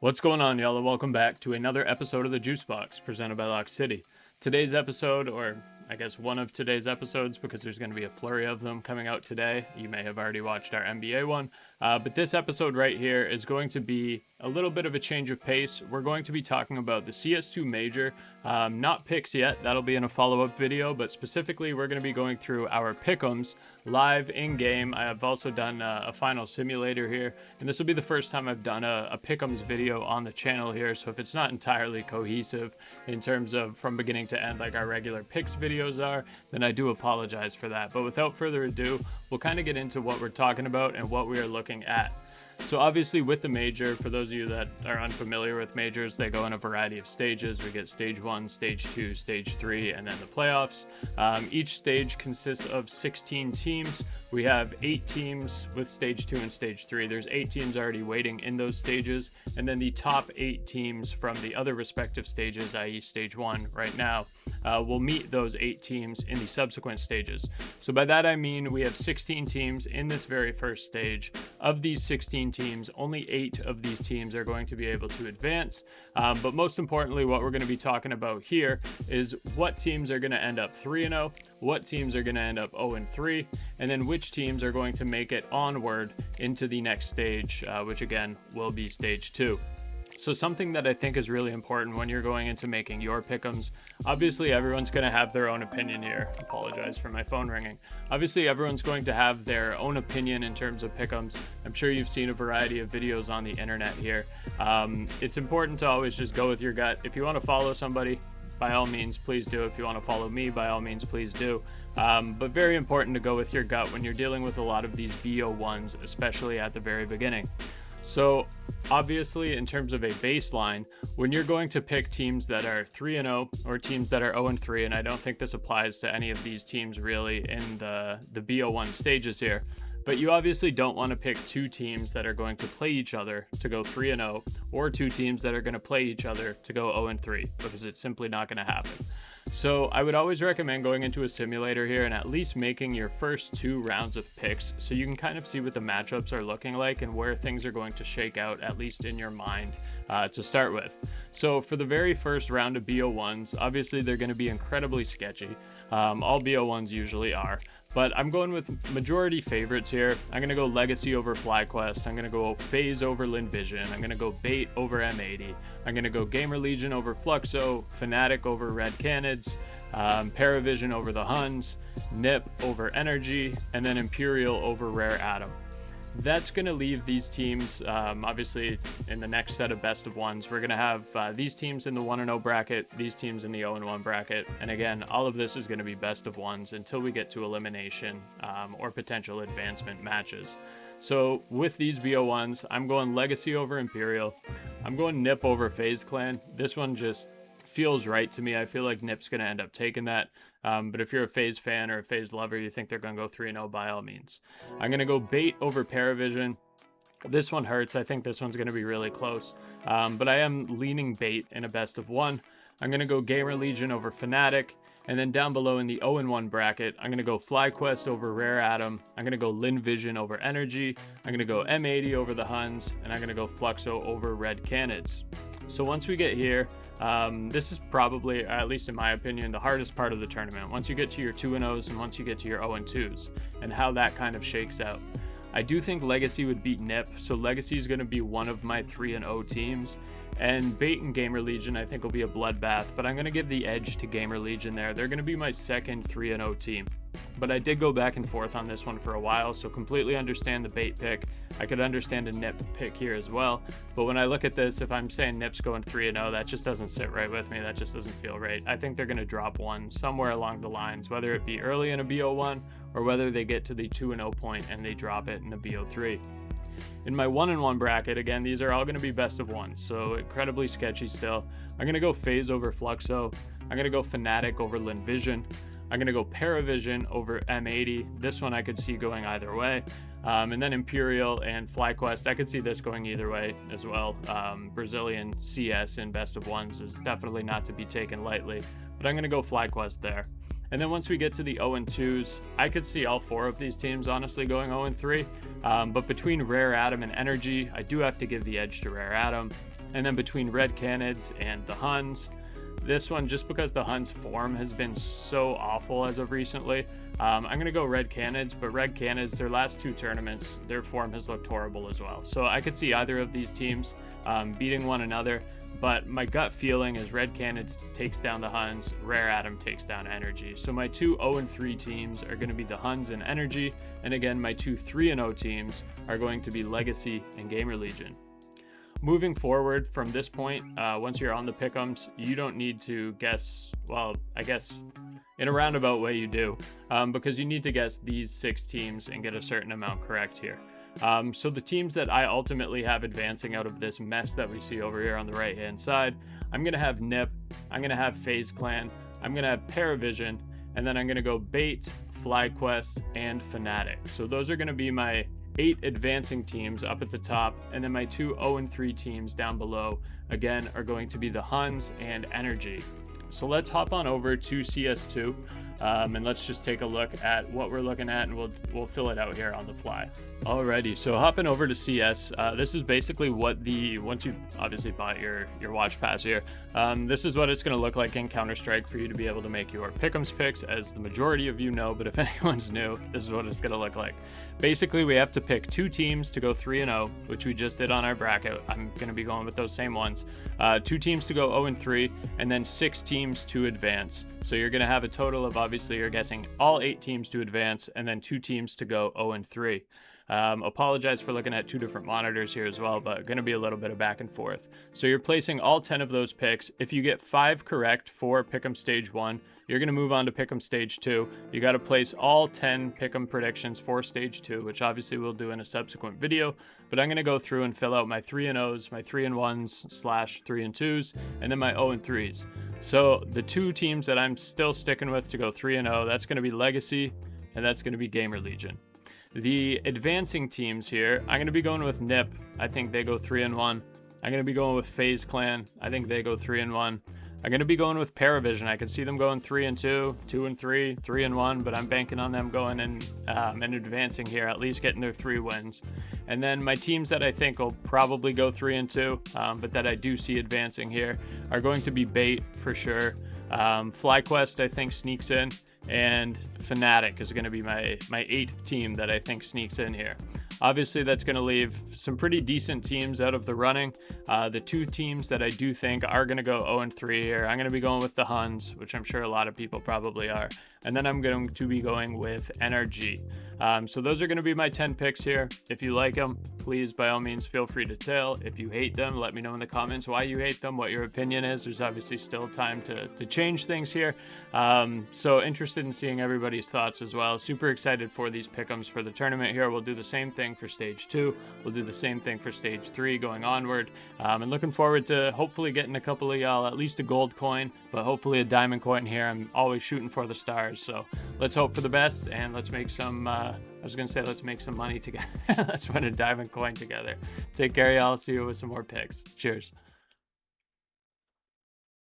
What's going on, y'all, and welcome back to another episode of the JuiceBox presented by LOCKCITY. Today's episode, or I guess one of today's episodes, because there's going to be a flurry of them coming out today. You may have already watched our NBA one, but this episode right here is going to be a little bit of a change of pace. We're going to be talking about the CS2 Major, not picks yet. That'll be in a follow-up video, but specifically we're going to be going through our pick'ems live in-game. I have also done a final simulator here, and this will be the first time I've done a pick'ems video on the channel here, so if it's not entirely cohesive in terms of from beginning to end like our regular picks videos are, then I do apologize for that. But without further ado, we'll kind of get into what we're talking about and what we are looking at. So obviously with the major, for those of you that are unfamiliar with majors, they go in a variety of stages. We get stage 1, stage 2, stage 3, and then the playoffs. Each stage consists of 16 teams. We have 8 teams with stage 2 and stage 3. There's 8 teams already waiting in those stages, and then the top 8 teams from the other respective stages, i.e. stage 1 right now, will meet those 8 teams in the subsequent stages. So by that I mean we have 16 teams in this very first stage. Of these 16 teams, only 8 of these teams are going to be able to advance. But most importantly, what we're going to be talking about here is what teams are going to end up 3-0, what teams are going to end up 0-3, and then which teams are going to make it onward into the next stage, which again will be stage 2. So something that I think is really important when you're going into making your pick'ems, obviously everyone's going to have their own opinion here. Apologize for my phone ringing. Obviously everyone's going to have their own opinion in terms of pick'ems. I'm sure you've seen a variety of videos on the internet here. It's important to always just go with your gut. If you want to follow somebody, by all means, please do. If you want to follow me, by all means, please do. But very important to go with your gut when you're dealing with a lot of these BO1s, especially at the very beginning. So obviously in terms of a baseline, when you're going to pick teams that are 3-0 or teams that are 0-3, and I don't think this applies to any of these teams really in the BO1 stages here, but you obviously don't want to pick 2 teams that are going to play each other to go 3-0 or 2 teams that are going to play each other to go 0-3, because it's simply not going to happen. So I would always recommend going into a simulator here and at least making your first 2 rounds of picks so you can kind of see what the matchups are looking like and where things are going to shake out, at least in your mind, to start with. So for the very first round of BO1s, obviously they're going to be incredibly sketchy. All BO1s usually are. But I'm going with majority favorites here. I'm going to go Legacy over FlyQuest. I'm going to go FaZe over LinVision. I'm going to go Bait over M80. I'm going to go Gamer Legion over Fluxo, Fnatic over Red Canids, Paravision over the Huns, Nip over Energy, and then Imperial over Rare Atom. That's going to leave these teams, obviously, in the next set of best of ones. We're going to have these teams in the 1-0 bracket, these teams in the 0-1 bracket. And again, all of this is going to be best of ones until we get to elimination or potential advancement matches. So with these BO1s, I'm going Legacy over Imperial. I'm going Nip over FaZe Clan. This one just feels right to me. I feel like Nip's going to end up taking that. But if you're a FaZe fan or a FaZe lover, you think they're going to go 3-0, by all means. I'm going to go Bait over Paravision. This one hurts. I think this one's going to be really close. But I am leaning Bait in a best of 1. I'm going to go Gamer Legion over Fnatic. And then down below in the 0-1 bracket, I'm going to go FlyQuest over Rare Atom. I'm going to go LinVision over Energy. I'm going to go M80 over the Huns. And I'm going to go Fluxo over Red Canids. So once we get here, this is probably, at least in my opinion, the hardest part of the tournament. Once you get to your 2-0s and once you get to your 0-2s and how that kind of shakes out. I do think Legacy would beat Nip, so Legacy is going to be one of my 3-0 teams. And Bait and Gamer Legion I think will be a bloodbath, but I'm going to give the edge to Gamer Legion there. They're going to be my second 3-0 team. But I did go back and forth on this one for a while, so completely understand the Bait pick. I could understand a Nip pick here as well. But when I look at this, if I'm saying Nip's going 3-0, that just doesn't sit right with me. That just doesn't feel right. I think they're going to drop one somewhere along the lines, whether it be early in a BO1 or whether they get to the 2-0 point and they drop it in a BO3. In my 1-1 bracket, again, these are all going to be best of 1, so incredibly sketchy still. I'm going to go FaZe over Fluxo. I'm going to go Fnatic over LinVision. I'm going to go Paravision over M80. This one I could see going either way. And then Imperial and FlyQuest, I could see this going either way as well. Brazilian CS in best of 1s is definitely not to be taken lightly, but I'm going to go FlyQuest there. And then once we get to the 0-2s, I could see all 4 of these teams honestly going 0-3. But between Rare Atom and Energy, I do have to give the edge to Rare Atom. And then between Red Canids and the Huns, this one, just because the Huns form has been so awful as of recently, I'm going to go Red Canids, but Red Canids, their last 2 tournaments, their form has looked horrible as well. So I could see either of these teams beating one another, but my gut feeling is Red Canids takes down the Huns, Rare Atom takes down Energy. So my 2 0-3 teams are going to be the Huns and Energy, and again, my 2 3-0 teams are going to be Legacy and Gamer Legion. Moving forward from this point, once you're on the pick'ems, you don't need to guess, well, I guess in a roundabout way you do, because you need to guess these 6 teams and get a certain amount correct here. So the teams that I ultimately have advancing out of this mess that we see over here on the right hand side, I'm going to have NIP, I'm going to have FaZe Clan, I'm going to have Paravision, and then I'm going to go Bait, FlyQuest, and Fnatic. So those are going to be my 8 advancing teams up at the top, and then my 2 0-3 teams down below, again, are going to be the Huns and Energy. So let's hop on over to CS2, and let's just take a look at what we're looking at, and we'll fill it out here on the fly. Alrighty, so hopping over to CS, this is basically what once you obviously bought your watch pass here, this is what it's going to look like in Counter-Strike for you to be able to make your pick'ems picks, as the majority of you know, but if anyone's new, this is what it's going to look like. Basically, we have to pick 2 teams to go 3-0, which we just did on our bracket. I'm going to be going with those same ones. 2 teams to go 0-3, and then 6 teams to advance. So you're going to have a total of, obviously, you're guessing all 8 teams to advance, and then 2 teams to go 0-3. Apologize for looking at 2 different monitors here as well, but going to be a little bit of back and forth. So you're placing all 10 of those picks. If you get 5 correct for Pick'em Stage 1, you're going to move on to Pick'em Stage 2. You got to place all 10 Pick'em predictions for Stage 2, which obviously we'll do in a subsequent video. But I'm going to go through and fill out my 3-0s, my 3-1s/3-2s, and then my 0-3s. So the 2 teams that I'm still sticking with to go 3-0, that's going to be Legacy, and that's going to be Gamer Legion. The advancing teams here, I'm going to be going with NIP. I think they go 3-1. I'm going to be going with FaZe Clan. I think they go 3-1. I'm going to be going with Paravision. I can see them going 3-2, 2-3, 3-1, but I'm banking on them going and advancing here, at least getting their 3 wins. And then my teams that I think will probably go 3-2, but that I do see advancing here, are going to be Bait for sure. FlyQuest I think sneaks in, and Fnatic is going to be my 8th team that I think sneaks in here. Obviously, that's going to leave some pretty decent teams out of the running. The 2 teams that I do think are going to go 0-3 here, I'm going to be going with the Huns, which I'm sure a lot of people probably are. And then I'm going to be going with NRG. So those are going to be my 10 picks here. If you like them, please, by all means, feel free to tell. If you hate them, let me know in the comments why you hate them, what your opinion is. There's obviously still time to change things here. So interested in seeing everybody's thoughts as well. Super excited for these pick'ems for the tournament here. We'll do the same thing for Stage 2. We'll do the same thing for Stage 3 going onward. And looking forward to hopefully getting a couple of y'all, at least a gold coin, but hopefully a diamond coin here. I'm always shooting for the stars. So let's hope for the best, and let's make some, let's make some money together. Let's win a diamond coin together. Take care, y'all. See you with some more picks. Cheers.